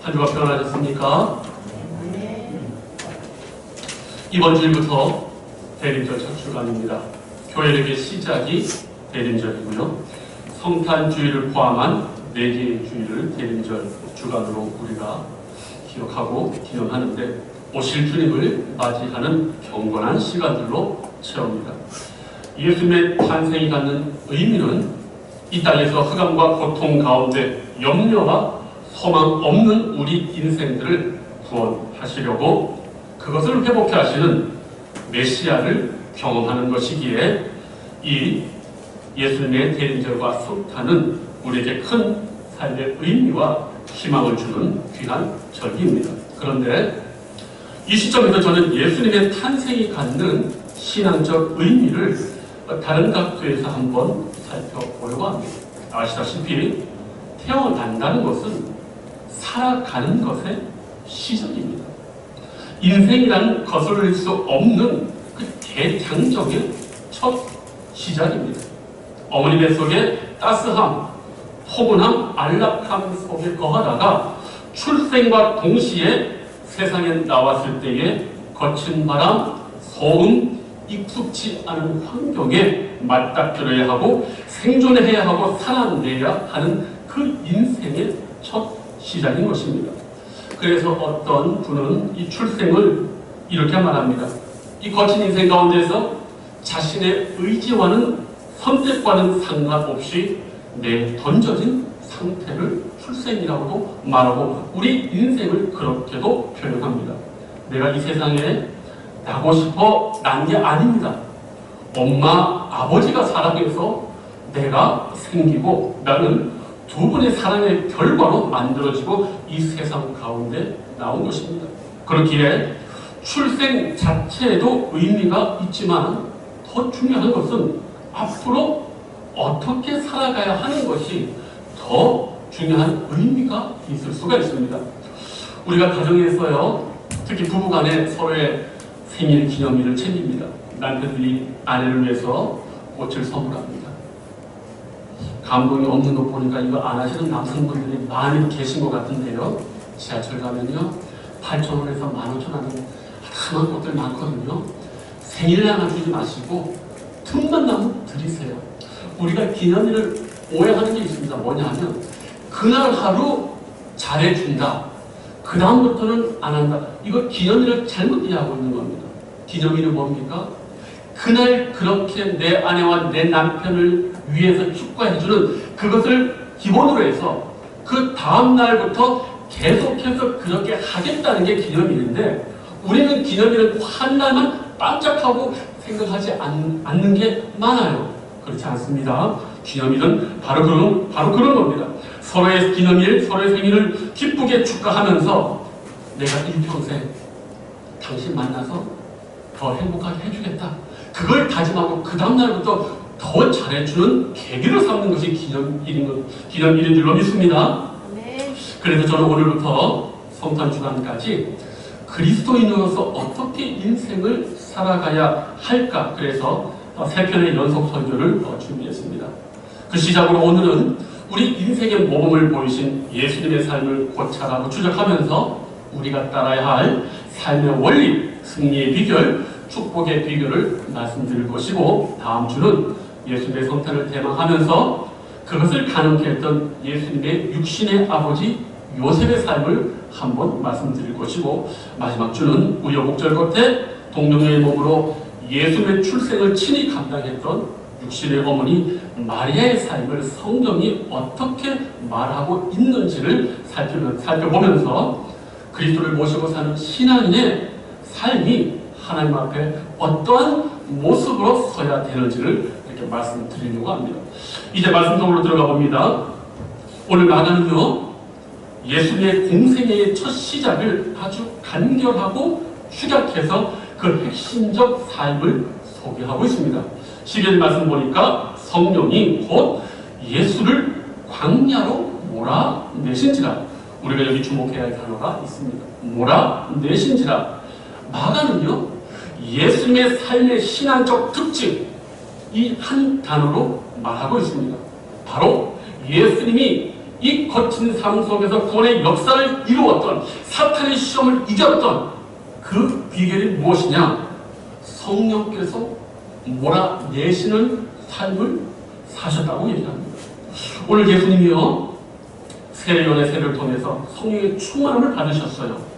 한 주가 평안하셨습니까? 이번 주일부터 대림절 첫 주간입니다. 교회력의 시작이 대림절이고요. 성탄주일을 포함한 4개의 주일을 대림절 주간으로 우리가 기억하고 기념하는데 오실 주님을 맞이하는 경건한 시간들로 채웁니다. 예수님의 탄생이 갖는 의미는 이 땅에서 흑암과 고통 가운데 염려와 소망 없는 우리 인생들을 구원하시려고 그것을 회복해 하시는 메시아를 경험하는 것이기에 이 예수님의 대림절과 성탄은 우리에게 큰 삶의 의미와 희망을 주는 귀한 절기입니다. 그런데 이 시점에서 저는 예수님의 탄생이 갖는 신앙적 의미를 다른 각도에서 한번 살펴보려고 합니다. 아시다시피 태어난다는 것은 살아가는 것의 시작입니다. 인생이라는 거스를 수 없는 그 대장정의 첫 시작입니다. 어머니 뱃속에 따스함, 포근함, 안락함 속에 거하다가 출생과 동시에 세상에 나왔을 때에 거친 바람, 소음, 익숙치 않은 환경에 맞닥뜨려야 하고 생존해야 하고 살아내야 하는 그 인생의 첫 시작인 것입니다. 그래서 어떤 분은 이 출생을 이렇게 말합니다. 이 거친 인생 가운데서 자신의 의지와는 선택과는 상관없이 내던져진 상태를 출생이라고도 말하고 우리 인생을 그렇게도 표현합니다. 내가 이 세상에 나고 싶어 난 게 아닙니다. 엄마, 아버지가 사랑해서 내가 생기고 나는 두 분의 사랑의 결과로 만들어지고 이 세상 가운데 나온 것입니다. 그렇기에 출생 자체에도 의미가 있지만 더 중요한 것은 앞으로 어떻게 살아가야 하는 것이 더 중요한 의미가 있을 수가 있습니다. 우리가 가정에서요, 특히 부부간에 서로의 생일 기념일을 챙깁니다. 남편들이 아내를 위해서 꽃을 선물합니다. 감동이 없는 거 보니까 이거 안 하시는 남성분들이 많이 계신 것 같은데요. 지하철 가면요, 8,000원에서 15,000원 하는 다양한 꽃들 많거든요. 생일날 주지 마시고 틈만 나면 드리세요. 우리가 기념일을 오해하는 게 있습니다. 뭐냐 하면 그날 하루 잘해준다. 그 다음부터는 안 한다. 이거 기념일을 잘못 이해하고 있는 겁니다. 기념일은 뭡니까? 그날 그렇게 내 아내와 내 남편을 위해서 축하해주는 그것을 기본으로 해서 그 다음날부터 계속해서 그렇게 하겠다는 게 기념일인데 우리는 기념일은 한 날만 반짝하고 생각하지 않는 게 많아요. 그렇지 않습니다. 기념일은 바로 그런 겁니다. 서로의 기념일, 서로의 생일을 기쁘게 축하하면서 내가 일평생 당신 만나서 더 행복하게 해주겠다. 그걸 다짐하고 그 다음날부터 더 잘해주는 계기를 삼는 것이 기념일인 줄로 믿습니다. 네. 그래서 저는 오늘부터 성탄주간까지 그리스도인으로서 어떻게 인생을 살아가야 할까? 그래서 3편의 연속 설교를 준비했습니다. 그 시작으로 오늘은 우리 인생의 모범을 보이신 예수님의 삶을 고찰하고 추적하면서 우리가 따라야 할 삶의 원리, 승리의 비결, 축복의 비결을 말씀드릴 것이고 다음 주는 예수님의 성탄을 대망하면서 그것을 가능케 했던 예수님의 육신의 아버지 요셉의 삶을 한번 말씀드릴 것이고 마지막 주는 우여곡절 끝에 동정녀의 몸으로 예수님의 출생을 친히 감당했던 육신의 어머니 마리아의 삶을 성경이 어떻게 말하고 있는지를 살펴보면서 그리스도를 모시고 사는 신앙인의 삶이 하나님 앞에 어떠한 모습으로 서야 되는지를 이렇게 말씀드리려고 합니다. 이제 말씀 속으로 들어가 봅니다. 오늘 나가는요, 예수님의 공생애의 첫 시작을 아주 간결하고 축약해서 그 핵심적 삶을 소개하고 있습니다. 12절 말씀 보니까 성령이 곧 예수를 광야로 몰아내신지라. 우리가 여기 주목해야 할 단어가 있습니다. 몰아내신지라. 마가는요, 예수님의 삶의 신앙적 특징, 이 한 단어로 말하고 있습니다. 바로 예수님이 이 거친 삶 속에서 구원의 역사를 이루었던, 사탄의 시험을 이겼던 그 비결이 무엇이냐? 성령께서 몰아내시는 삶을 사셨다고 얘기합니다. 오늘 예수님이요, 세례요한의 세례를 통해서 성령의 충만함을 받으셨어요.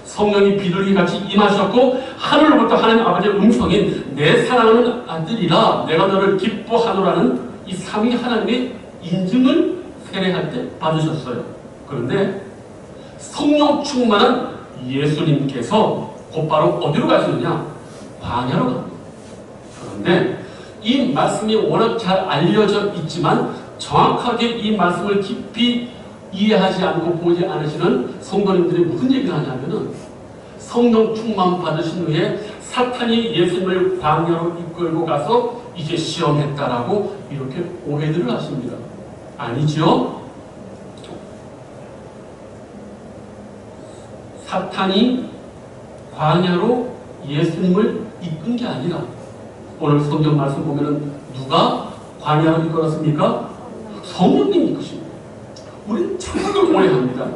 성령이 비둘기같이 임하셨고 하늘로부터 하나님 아버지의 음성인 내 사랑하는 아들이라 내가 너를 기뻐하노라는 이 삼위 하나님의 인증을 세례할 때 받으셨어요. 그런데 성령 충만한 예수님께서 곧바로 어디로 가시느냐? 광야로 갑니다. 그런데 이 말씀이 워낙 잘 알려져 있지만 정확하게 이 말씀을 깊이 이해하지 않고 보지 않으시는 성도님들이 무슨 얘기를 하냐면은 성령 충만 받으신 후에 사탄이 예수님을 광야로 이끌고 가서 이제 시험했다라고 이렇게 오해들을 하십니다. 아니죠? 사탄이 광야로 예수님을 이끈 게 아니라 오늘 성경 말씀 보면은 누가 광야로 이끌었습니까? 성령님이 이끄십니다. 우리는 참으로 오해합니다.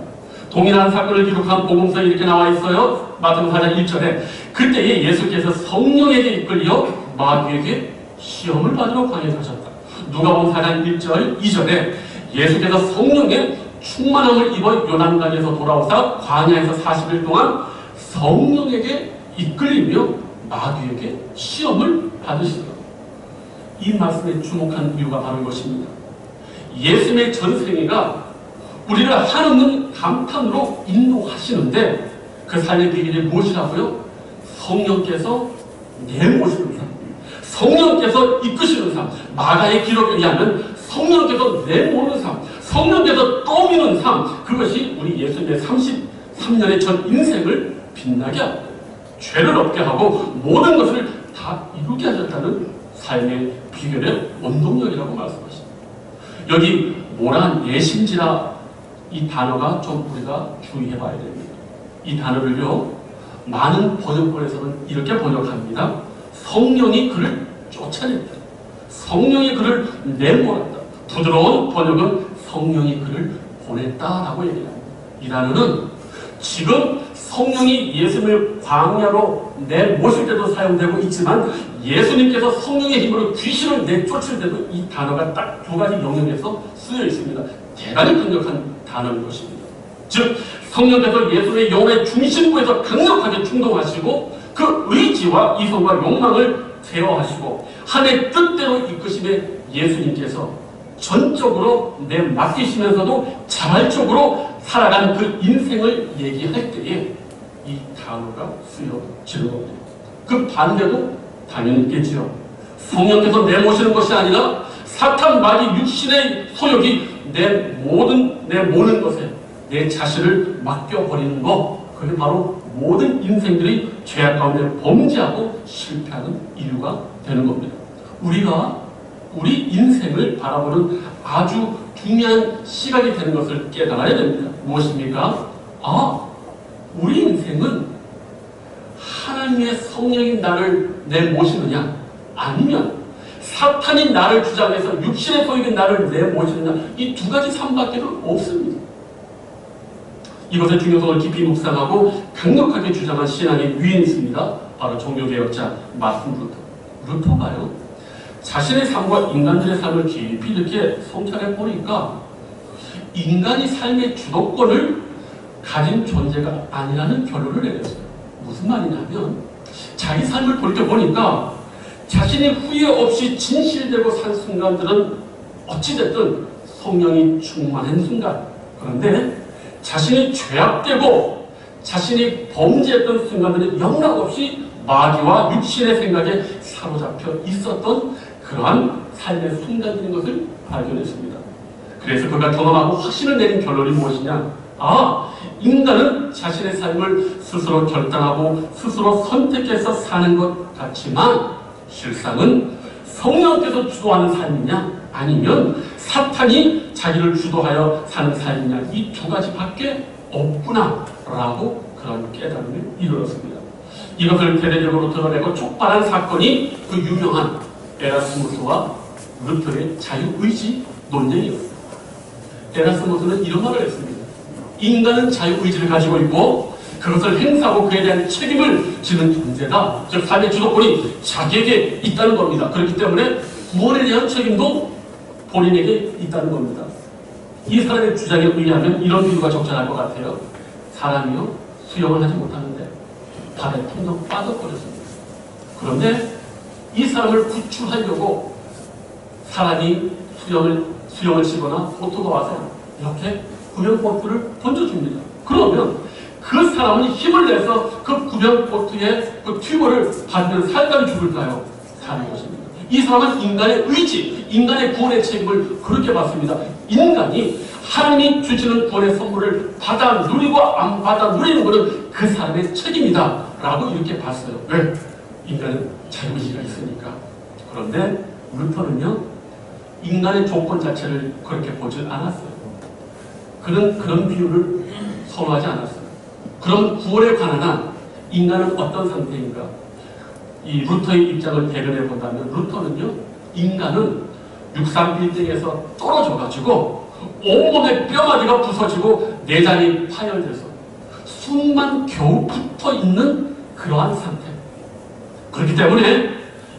동일한 사건을 기록한 복음서에 이렇게 나와 있어요. 마태복음 4장 1절에 그때에 예수께서 성령에게 이끌려 마귀에게 시험을 받으러 광야에 가셨다. 누가복음 4장 1절 2절에 예수께서 성령의 충만함을 입어 요단강에서 돌아오사 광야에서 40일 동안 성령에게 이끌리며 마귀에게 시험을 받으시더라. 이 말씀에 주목한 이유가 바로 이것입니다. 예수님의 전생애가 우리를 한없는 감탄으로 인도하시는데 그 삶의 비결이 무엇이라고요? 성령께서 내모시는 삶, 성령께서 이끄시는 삶, 마가의 기록에 의하면 성령께서 내모는 삶, 성령께서 떠미는 삶, 그것이 우리 예수님의 33년의 전 인생을 빛나게 하고 죄를 없게 하고 모든 것을 다 이루게 하셨다는 삶의 비결의 원동력이라고 말씀하십니다. 여기 몰아내신지라 이 단어가 좀 우리가 주의해 봐야 됩니다. 이 단어를요, 많은 번역본에서는 이렇게 번역합니다. 성령이 그를 쫓아냈다. 성령이 그를 내몰았다. 부드러운 번역은 성령이 그를 보냈다라고 얘기합니다. 이 단어는 지금 성령이 예수님을 광야로 내모실 때도 사용되고 있지만 예수님께서 성령의 힘으로 귀신을 내쫓을 때도 이 단어가 딱 두 가지 영역에서 쓰여 있습니다. 대단히 강력한 단어인 것입니다. 즉 성령께서 예수님의 영혼의 중심부에서 강력하게 충동하시고 그 의지와 이성과 욕망을 제어하시고 하나님의 뜻대로 이끄심에 예수님께서 전적으로 맡기시면서도 자발적으로 살아가는 그 인생을 얘기할 때에 이 단어가 쓰여지는 겁니다. 그 반대도 당연히 있겠지요. 성령께서 내모시는 것이 아니라 사탄 마귀 육신의 소욕이 내모는 것에 내 자신을 맡겨버리는 것, 그게 바로 모든 인생들이 죄악 가운데 범죄하고 실패하는 이유가 되는 겁니다. 우리가 우리 인생을 바라보는 아주 중요한 시각이 되는 것을 깨달아야 됩니다. 무엇입니까? 우리 인생은 하나님의 성령이 나를 내모시느냐, 아니면 사탄이 나를 주장해서 육신의 소욕이 나를 내모시느냐, 이 두 가지 삶밖에 없습니다. 이것의 중요성을 깊이 묵상하고 강력하게 주장한 신앙의 위인이 있습니다. 바로 종교개혁자 마틴 루터. 루터가요, 자신의 삶과 인간들의 삶을 깊이 이렇게 성찰해 보니까 인간이 삶의 주도권을 가진 존재가 아니라는 결론을 내렸어요. 무슨 말이냐면 자기 삶을 돌이켜보니까 자신이 후회 없이 진실되고 산 순간들은 어찌됐든 성령이 충만한 순간, 그런데 자신이 죄악되고 자신이 범죄했던 순간들은 영락없이 마귀와 육신의 생각에 사로잡혀 있었던 그러한 삶의 순간들인 것을 발견했습니다. 그래서 그가 경험하고 확신을 내린 결론이 무엇이냐? 인간은 자신의 삶을 스스로 결단하고 스스로 선택해서 사는 것 같지만 실상은 성령께서 주도하는 삶이냐, 아니면 사탄이 자기를 주도하여 사는 삶이냐, 이 두 가지밖에 없구나라고 그런 깨달음을 이루었습니다. 이것을 대대적으로 드러내고 촉발한 사건이 그 유명한 에라스무스와 루터의 자유의지 논쟁이었습니다. 에라스무스는 이런 말을 했습니다. 인간은 자유의지를 가지고 있고 그것을 행사하고 그에 대한 책임을 지는 존재다. 즉 삶의 주도권이 자기에게 있다는 겁니다. 그렇기 때문에 구원에 대한 책임도 본인에게 있다는 겁니다. 이 사람의 주장에 의하면 이런 비유가 적절할 것 같아요. 사람이요 수영을 하지 못하는데 바다에 텅텅 빠져버렸습니다. 그런데 이 사람을 구출하려고 사람이 수영을 치거나 보트가 와서 이렇게 구명보트를 던져줍니다. 그러면 그 사람은 힘을 내서 그 구명보트의 그 튜브를 받으면 살까요 죽을까요? 사는 것입니다. 이 사람은 인간의 의지, 인간의 구원의 책임을 그렇게 받습니다. 인간이 하나님이 주시는 구원의 선물을 받아 누리고 안 받아 누리는 것은 그 사람의 책임이다 라고 이렇게 봤어요. 왜? 인간은 자유의지가 있으니까. 그런데 루터는요 인간의 조건 자체를 그렇게 보지 않았어요. 그는 그런 비유를 선호하지 않았어요. 그럼 구원에 관한 한 인간은 어떤 상태인가? 이 루터의 입장을 대변해 본다면 루터는요 인간은 육상 빌딩에서 떨어져가지고 온몸의 뼈마디가 부서지고 내장이 파열돼서 숨만 겨우 붙어있는 그러한 상태. 그렇기 때문에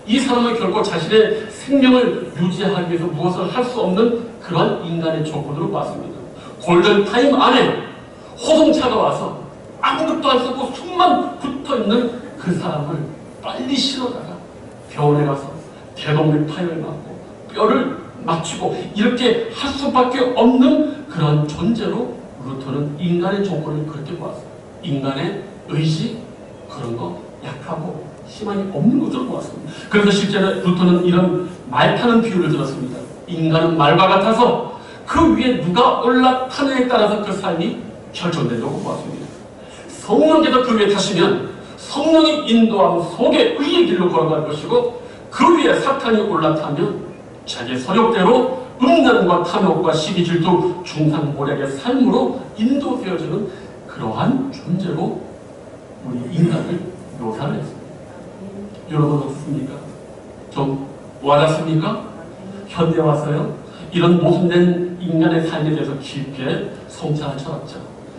이 사람은 결코 자신의 생명을 유지하기 위해서 무엇을 할 수 없는 그러한 인간의 조건으로 봤습니다. 골든타임 안에 호송차가 와서 아무것도 할 수 없고 숨만 붙어있는 그 사람을 빨리 실어다가 병원에 가서 대동맥 파열 맞고 뼈를 맞추고 이렇게 할 수밖에 없는 그런 존재로 루터는 인간의 조건을 그렇게 보았어요. 인간의 의지 그런 거 약하고 희망이 없는 것으로 보았습니다. 그래서 실제로 루터는 이런 말 타는 비유를 들었습니다. 인간은 말과 같아서 그 위에 누가 올라타느냐에 따라서 그 삶이 결정된다고 보았습니다. 성령께서 그 위에 타시면 성령의 인도함 속에 의의 길로 걸어갈 것이고 그 위에 사탄이 올라타면 자기의 서력대로 음란과 탐욕과 시기 질투 중상모략의 삶으로 인도되어지는 그러한 존재로 우리 인간을 묘사를 했습니다. 여러분 어떻습니까? 좀 와닿습니까? 현대 와서요 이런 모순된 인간의 삶에 대해서 깊게 성찰한 철학자,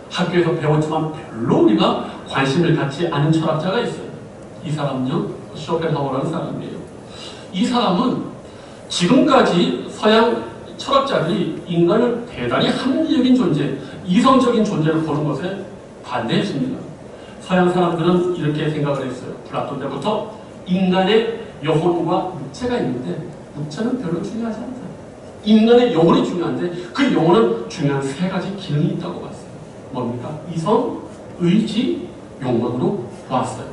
학교에서 배웠지만 별로 우리가 관심을 갖지 않은 철학자가 있어요. 이 사람은요 쇼펜하우어라는 사람이에요. 이 사람은 지금까지 서양 철학자들이 인간을 대단히 합리적인 존재, 이성적인 존재로 보는 것에 반대했습니다. 서양 사람들은 이렇게 생각을 했어요. 플라톤 때부터 인간의 영혼과 육체가 있는데 육체는 별로 중요하지 않다. 인간의 영혼이 중요한데 그 영혼은 중요한 세 가지 기능이 있다고 봤어요. 뭡니까? 이성, 의지, 욕망으로 보았어요.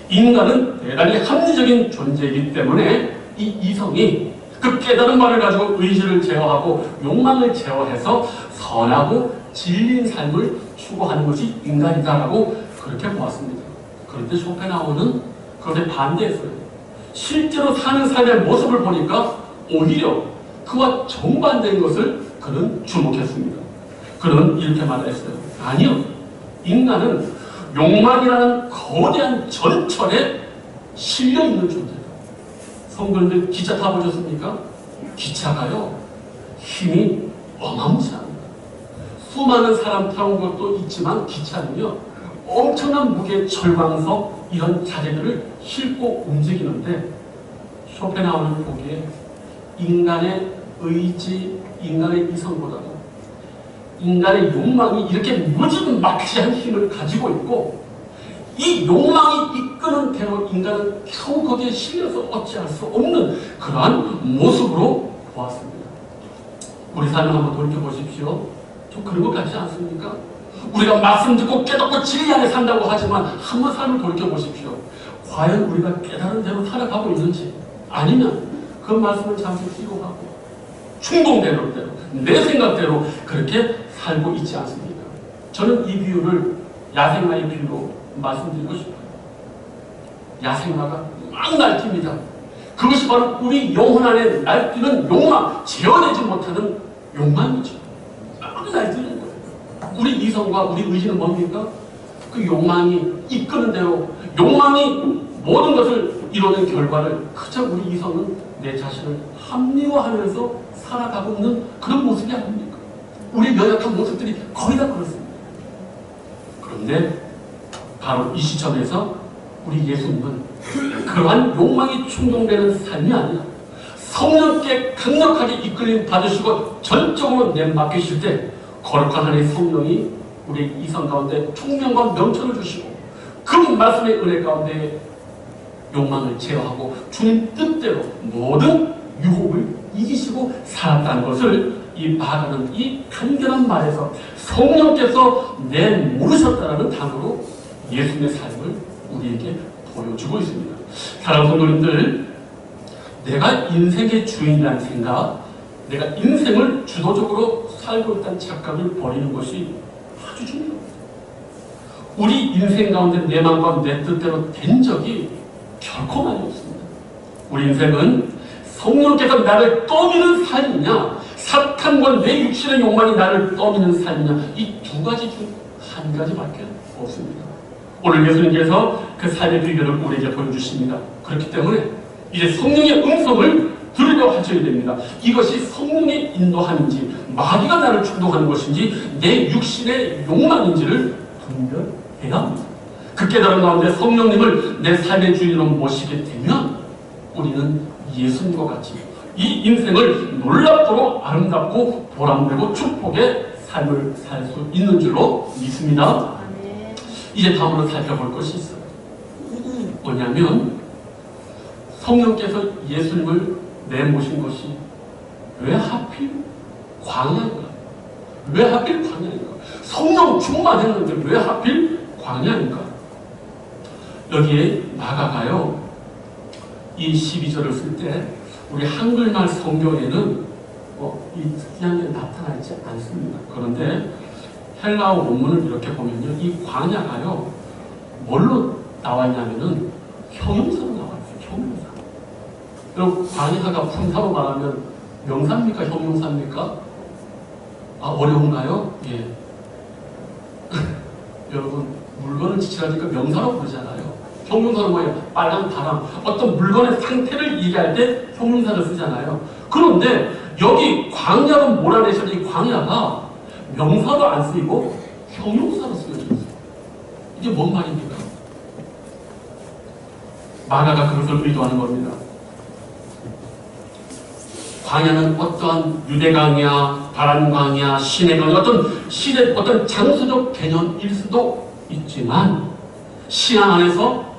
인간은 대단히 합리적인 존재이기 때문에 이 이성이 그 깨달은 말을 가지고 의지를 제어하고 욕망을 제어해서 선하고 진리인 삶을 추구하는 것이 인간이다라고 그렇게 보았습니다. 그런데 쇼펜하우어는 그것에 반대했어요. 실제로 사는 삶의 모습을 보니까 오히려 그와 정반대인 것을 그는 주목했습니다. 그는 이렇게 말했어요. 아니요. 인간은 욕망이라는 거대한 전철에 실려있는 존재다. 성도님들 기차 타보셨습니까? 기차가요 힘이 어마무시합니다. 수많은 사람 타온 것도 있지만 기차는요 엄청난 무게 철광석 이런 자재들을 싣고 움직이는데 쇼펜하우어는 보기에 인간의 의지, 인간의 이성보다도 인간의 욕망이 이렇게 무지막지한 힘을 가지고 있고 이 욕망이 이끄는 대로 인간은 겨우 거기에 실려서 어찌할 수 없는 그러한 모습으로 보았습니다. 우리 삶을 한번 돌이켜보십시오. 좀 그런 것 같지 않습니까? 우리가 말씀 듣고 깨닫고 진리 안에 산다고 하지만 한번 삶을 돌이켜보십시오. 과연 우리가 깨달은 대로 살아가고 있는지 아니면 그 말씀을 잠시 끼고 가고 충동대로 내 생각대로 그렇게 살고 있지 않습니까? 저는 이 비유를 야생마의 비유로 말씀드리고 싶어요. 야생마가 막 날뜁니다. 그것이 바로 우리 영혼 안에 날뛰는 욕망, 제어내지 못하는 욕망이죠. 막 날뛰는 거예요. 우리 이성과 우리 의지는 뭡니까? 그 욕망이 이끄는 대로 욕망이 모든 것을 이루는 결과를 그저 우리 이성은 내 자신을 합리화하면서 살아가고 있는 그런 모습이 아닙니까? 우리 연약한 모습들이 거의 다 그렇습니다. 그런데 바로 이 시점에서 우리 예수님은 그러한 욕망이 충동되는 삶이 아니라 성령께 강력하게 이끌림 받으시고 전적으로 내맡기실 때 거룩한 하나님의 성령이 우리 이성 가운데 총명과 명철을 주시고 그 말씀의 은혜 가운데 욕망을 제어하고 주님 뜻대로 모든 유혹을 이기시고 살았다는 것을 이 마가는 이 간결한 말에서 성령께서 내모르셨다라는 단어로 예수님의 삶을 우리에게 보여주고 있습니다. 사랑하는 성도님들, 내가 인생의 주인이라는 생각, 내가 인생을 주도적으로 살고 있다는 착각을 버리는 것이 아주 중요합니다. 우리 인생 가운데 내 마음과 내 뜻대로 된 적이 결코 많이 없습니다. 우리 인생은 성령께서 나를 떠미는 삶이냐, 사탄과 내 육신의 욕망이 나를 떠미는 삶이냐, 이 두 가지 중 한 가지밖에 없습니다. 오늘 예수님께서 그 삶의 비결을 우리에게 보여주십니다. 그렇기 때문에 이제 성령의 음성을 들으려 하셔야 됩니다. 이것이 성령의 인도함인지 마귀가 나를 충동하는 것인지 내 육신의 욕망인지를 분별해야 합니다. 그 깨달음 가운데 성령님을 내 삶의 주인으로 모시게 되면 우리는 예수님과 같이 이 인생을 놀랍도록 아름답고 보람되고 축복의 삶을 살 수 있는 줄로 믿습니다. 이제 다음으로 살펴볼 것이 있어요. 뭐냐면 성령께서 예수님을 내모신 것이 왜 하필 광야인가? 왜 하필 광야인가? 성령 충만했는데 왜 하필 광야인가? 여기에 마가가요, 이 12절을 쓸 때 우리 한글말 성경에는 이 특이한 게 나타나지 않습니다. 그런데 헬라어 원문을 이렇게 보면요, 이 광야가요 뭘로 나와 있냐면은 형용사로 나와 있어요. 형용사. 여러분, 광야가 품사로 말하면 명사입니까? 형용사입니까? 어려운가요? 예. 여러분, 물건을 지칭하니까 명사로 부르잖아요. 형용사는 뭐예요? 빨간 바람, 어떤 물건의 상태를 얘기할 때 형용사를 쓰잖아요. 그런데 여기 광야는 몰아내셔도 이 광야가 명사도 안 쓰이고 형용사로 쓰여져 있어요. 이게 뭔 말입니까? 마가가 그것을 의도하는 겁니다. 광야는 어떠한 유대 광야, 바람 광야, 시내 광야, 어떤 시대, 어떤 장소적 개념일 수도 있지만 신앙 안에서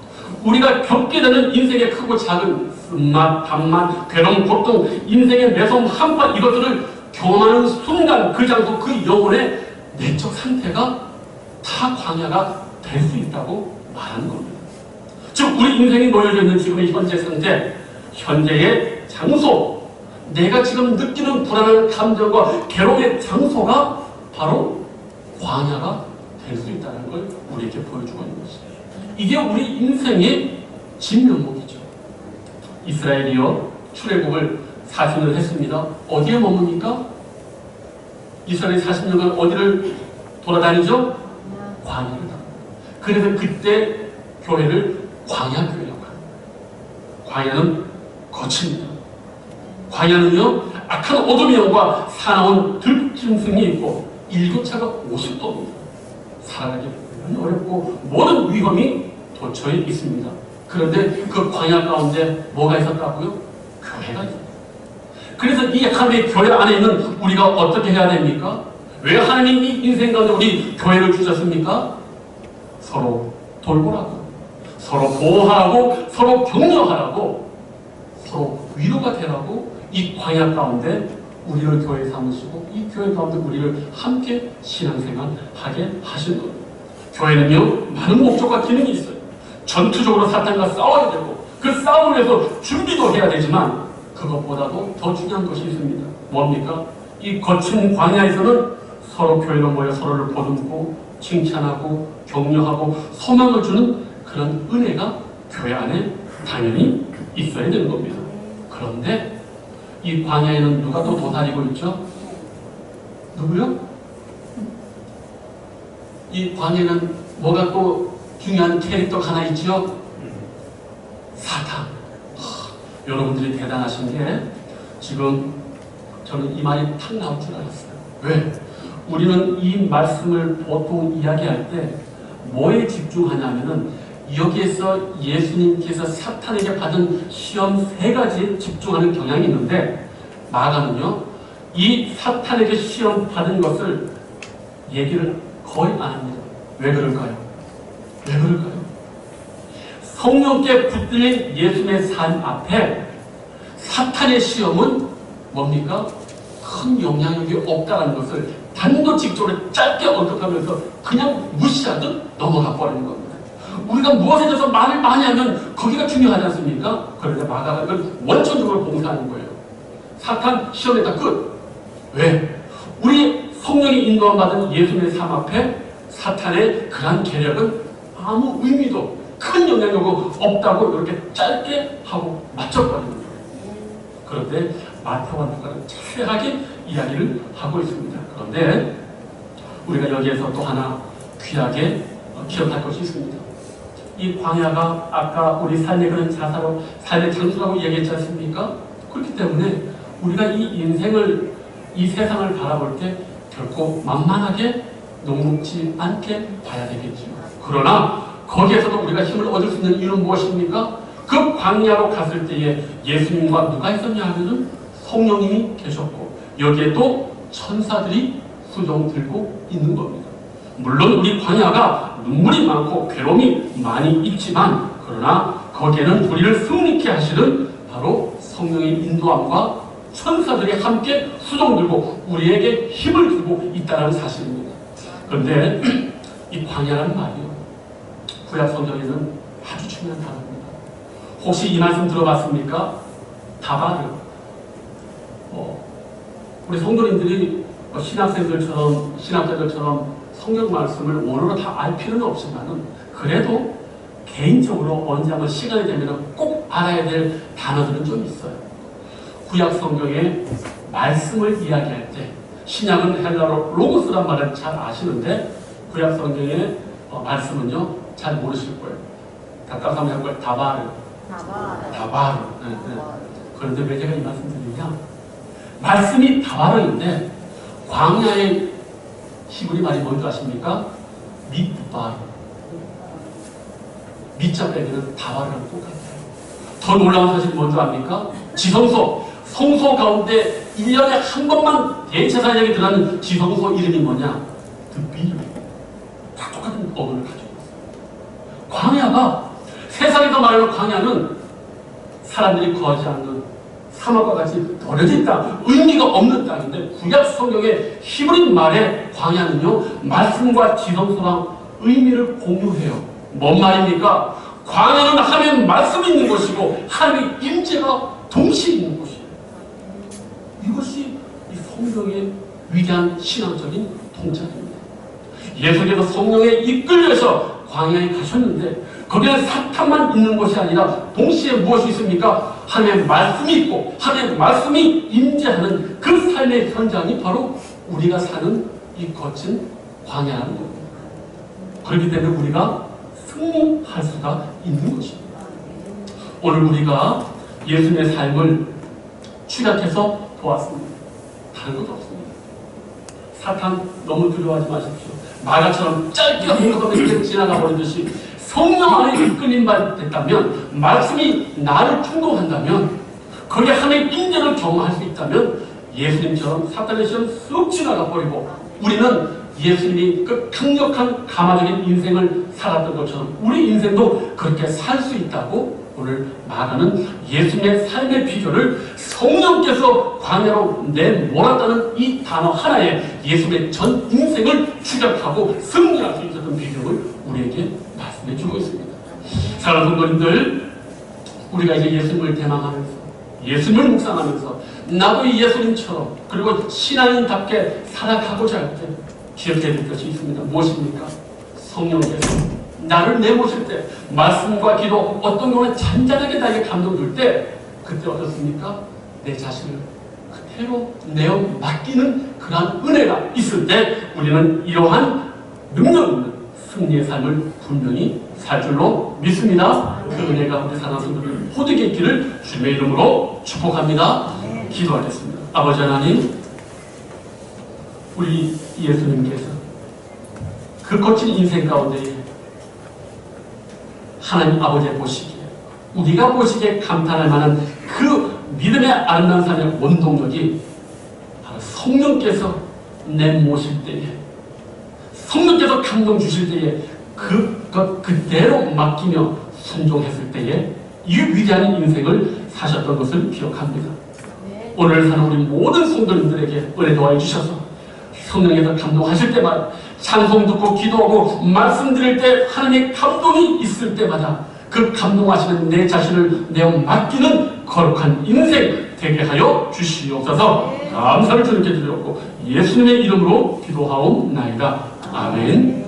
우리가 겪게 되는 인생의 크고 작은 쓴맛, 단맛, 괴로움, 고통, 인생의 매서움, 한파 이것들을 경험하는 순간 그 장소, 그 영혼의 내적 상태가 다 광야가 될 수 있다고 말하는 겁니다. 즉 우리 인생이 놓여져 있는 지금의 현재 상태, 현재의 장소, 내가 지금 느끼는 불안한 감정과 괴로움의 장소가 바로 광야가 될 수 있다는 걸 우리에게 보여주고 있는 것입니다. 이게 우리 인생의 진면목이죠. 이스라엘이요, 출애굽을 40년 했습니다. 어디에 머뭅니까? 이스라엘이 40년간 어디를 돌아다니죠? 광야를. 그래서 그때 교회를 광야교회라고 합니다. 광야는 거칩니다. 광야는요, 악한 어둠의 영과 사나운 들짐승이 있고 일교차가 50도입니다. 살아가기 어렵고 모든 위험이 도처에 있습니다. 그런데 그 광야 가운데 뭐가 있었다고요? 교회가 있습니다. 그래서 이 하나님의 교회 안에 있는 우리가 어떻게 해야 됩니까? 왜 하나님이 인생 가운데 우리 교회를 주셨습니까? 서로 돌보라고, 서로 보호하라고, 서로 격려하라고, 서로 위로가 되라고 이 광야 가운데 우리를 교회 삼으시고 이 교회 가운데 우리를 함께 신앙생활 하게 하신 겁니다. 교회는요, 많은 목적과 기능이 있어요. 전투적으로 사탄과 싸워야 되고 그 싸움을 위해서 준비도 해야 되지만 그것보다도 더 중요한 것이 있습니다. 뭡니까? 이 거친 광야에서는 서로 교회로 모여 서로를 보듬고 칭찬하고 격려하고 소망을 주는 그런 은혜가 교회 안에 당연히 있어야 되는 겁니다. 그런데 이 광야에는 누가 또 도사리고 있죠? 누구요? 이 광야에는 뭐가 또 중요한 캐릭터가 하나 있죠? 사탄. 여러분들이 대단하신 게 지금 저는 이 말이 탁 나올 줄 알았어요. 왜? 우리는 이 말씀을 보통 이야기할 때 뭐에 집중하냐면은 여기에서 예수님께서 사탄에게 받은 시험 3가지에 집중하는 경향이 있는데 마가는요 이 사탄에게 시험 받은 것을 얘기를 거의 안 합니다. 왜 그럴까요? 왜 그럴까요? 성령께 붙들린 예수님의 삶 앞에 사탄의 시험은 뭡니까? 큰 영향력이 없다는 것을 단도직입적으로 짧게 언급하면서 그냥 무시하듯 넘어가 버리는 겁니다. 우리가 무엇에 대해서 말을 많이 하면 거기가 중요하지 않습니까? 그런데 마가가 이걸 원천적으로 봉사하는 거예요. 사탄 시험에다 끝. 왜? 우리 성령이 인도함 받은 예수님의 삶 앞에 사탄의 그러한 계략은 아무 의미도 큰 영향력이 없다고 이렇게 짧게 하고 맞춰버리는 거예요. 그런데 마태와 누가는 자세하게 이야기를 하고 있습니다. 그런데 우리가 여기에서 또 하나 귀하게 기억할 것이 있습니다. 이 광야가 아까 우리 삶의 그런 자사로 삶의 장소라고 얘기했지 않습니까? 그렇기 때문에 우리가 이 인생을 이 세상을 바라볼 때 결코 만만하게 녹록지 않게 봐야 되겠죠. 그러나 거기에서도 우리가 힘을 얻을 수 있는 이유는 무엇입니까? 그 광야로 갔을 때에 예수님과 누가 있었냐 하면은 성령님이 계셨고 여기에 또 천사들이 수종 들고 있는 겁니다. 물론 우리 광야가 눈물이 많고 괴로움이 많이 있지만 그러나 거기에는 우리를 승리케 하시는 바로 성령의 인도함과 천사들이 함께 수종 들고 우리에게 힘을 주고 있다는 사실입니다. 그런데 이 광야라는 말이요 구약 성경에는 아주 중요한 단어입니다. 혹시 이 말씀 들어봤습니까? 다바르. 우리 성도님들이 신학생들처럼 신학자들처럼 성경 말씀을 원어로 다 알 필요는 없지만은 그래도 개인적으로 언제 한번 시간이 되면 꼭 알아야 될 단어들은 좀 있어요. 구약 성경의 말씀을 이야기할 때 신약은 헬라로 로고스란 말을 잘 아시는데 구약 성경의 말씀은요 잘 모르실 거예요. 가까워서 한번 해볼까요? 다바르. 네. 그런데 왜 제가 이 말씀 드리냐? 말씀이 다바르인데 광야의 히브리 말이 뭔지 아십니까? 밑바르. 밑자 빼기는 다바르랑 똑같아요. 더 놀라운 사실이 뭔지 압니까? 지성소, 성소 가운데 1년에 한 번만 대제사장이 들어가는 지성소 이름이 뭐냐? 드비르. 다 똑같은 어근을 가지고 있어요. 광야가 세상에서 말하는 광야는 사람들이 거하지 않는 사막과 같이 버려져 있다. 의미가 없는 땅인데 구약 성경의 히브리 말의 광야는요 말씀과 지성소랑 의미를 공유해요. 뭔 말입니까? 광야는 하나님의 말씀이 있는 것이고 하나님의 임재가 동시에 있는 것이에요. 이것이 이 성경의 위대한 신앙적인 통찰입니다. 예수님께서 성령에 이끌려서 광야에 가셨는데 거기에 사탄만 있는 것이 아니라 동시에 무엇이 있습니까? 하나님의 말씀이 있고 하나님의 말씀이 임재하는 그 삶의 현장이 바로 우리가 사는 이 거친 광야라는 겁니다. 그렇기 때문에 우리가 승리할 수가 있는 것입니다. 오늘 우리가 예수님의 삶을 추격해서 보았습니다. 다른 것도 없습니다. 사탄 너무 두려워하지 마십시오. 마가처럼 짧게 공격하면 지나가 버리듯이 성령 안에 이끌림 받았다면 말씀이 나를 충동한다면 거기에 하나님의 인재를 경험할 수 있다면 예수님처럼 사탄의 시험 쑥 지나가 버리고 우리는 예수님이 그 강력한 가마적인 인생을 살았던 것처럼 우리 인생도 그렇게 살 수 있다고 오늘 마가는 예수님의 삶의 비결을 성령께서 광야로 내몰았다는 이 단어 하나에 예수님의 전 인생을 추격하고 승리할 수 있었던 비결을 우리에게 말씀해주고 있습니다. 사랑하는 성도님들, 우리가 이제 예수님을 대망하면서 예수님을 묵상하면서 나도 예수님처럼 그리고 신앙인답게 살아가고자 할 때 기억해야 될 것이 있습니다. 무엇입니까? 성령께서 나를 내모실 때 말씀과 기도 어떤 경우는 잔잔하게 나에게 감동 줄 때 그때 어떻습니까? 내 자신을 그대로 내어 맡기는 그러한 은혜가 있을 때 우리는 이러한 능력 있는 승리의 삶을 분명히 살 줄로 믿습니다. 그 은혜가 우리 사랑하는 성도들 모두에게 있기를 주님의 이름으로 축복합니다. 기도하겠습니다. 아버지 하나님, 우리 예수님께서 그 거친 인생 가운데에 하나님 아버지 보시기에, 우리가 보시기에 감탄할 만한 그 믿음의 아름다운 삶의 원동력이 바로 성령께서 내모실 때에, 성령께서 감동 주실 때에 그것 그대로 맡기며 순종했을 때에 이 위대한 인생을 사셨던 것을 기억합니다. 오늘 사는 우리 모든 성도님들에게 은혜 도와해 주셔서 성령에서 감동하실 때마다, 찬송 듣고 기도하고 말씀 드릴 때 하나님의 감동이 있을 때마다 그 감동하시는 내 자신을 내어 맡기는 거룩한 인생 되게 하여 주시옵소서. 감사를 주님께 드렸고 예수님의 이름으로 기도하옵나이다. 아멘.